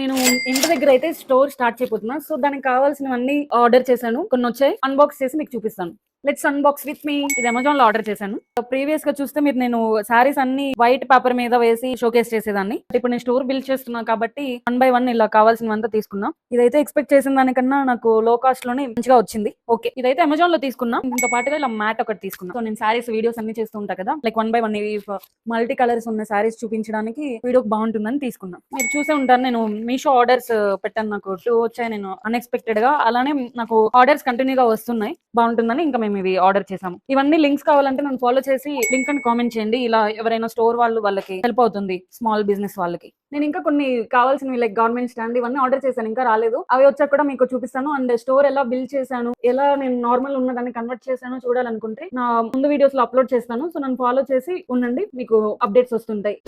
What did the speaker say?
నేను ఇంటి దగ్గర అయితే స్టోర్ స్టార్ట్ చేయబోతున్నా. సో దానికి కావాల్సినవన్నీ ఆర్డర్ చేశాను. కొన్ని వచ్చాయి. అన్బాక్స్ చేసి మీకు చూపిస్తాను. Let's unbox with me. ఇది అమెజాన్ లో ఆర్డర్ చేశాను. ప్రీవియస్ గా చూస్తే మీరు నేను సారీస్ అన్ని వైట్ పేపర్ మీద వేసి షోకేస్ చేసేదాన్ని. ఇప్పుడు నేను స్టోర్ బిల్డ్ చేస్తున్నా కాబట్టి 1 by 1 ఇలా కావాల్సినవంతా తీసుకున్నా. ఇదైతే ఎక్స్పెక్ట్ చేసిన దానికన్నా నాకు లో కాస్ట్ లోనే మంచిగా వచ్చింది. ఓకే, ఇదైతే అమెజాన్ లో తీసుకున్నా. దీంతో పాటుగా ఇలా మ్యాట్ ఒకటి తీసుకున్నా. సో నేను సారీస్ వీడియోస్ అన్ని చేస్తూ ఉంటా కదా, లైక్ 1 by 1 మల్టీ కలర్స్ ఉన్న సారీస్ చూపించడానికి వీడియోకి బాగుంటుందని తీసుకున్నా. మీరు చూసే ఉంటారు, నేను మీషో ఆర్డర్స్ పెట్టాను. నాకు 2 వచ్చాయి. నేను అన్ఎక్స్పెక్టెడ్ గా, అలానే నాకు ఆర్డర్స్ కంటిన్యూగా వస్తున్నాయి. బాగుంటుందని ఇంకా మేము ఇవి ఆర్డర్ చేసాము. ఇవన్నీ లింక్స్ కావాలంటే నన్ను ఫాలో చేసి లింక్ అని కామెంట్ చేయండి. ఇలా ఎవరైనా స్టోర్ వాళ్ళకి హెల్ప్ అవుతుంది, స్మాల్ బిజినెస్ వాళ్ళకి. నేను ఇంకా కొన్ని కావాల్సినవి లైక్ గవర్నమెంట్ స్టాండ్ ఇవన్నీ ఆర్డర్ చేశాను, ఇంకా రాలేదు. అవి వచ్చాక కూడా మీకు చూపిస్తాను. అండ్ స్టోర్ ఎలా బిల్డ్ చేశాను, ఎలా నేను నార్మల్ ఉన్నదాన్ని కన్వర్ట్ చేశాను చూడాలనుకుంటే నా ముందు వీడియోస్ లో అప్లోడ్ చేస్తాను. సో నన్ను ఫాలో చేసి ఉండండి, మీకు అప్డేట్స్ వస్తుంటాయి.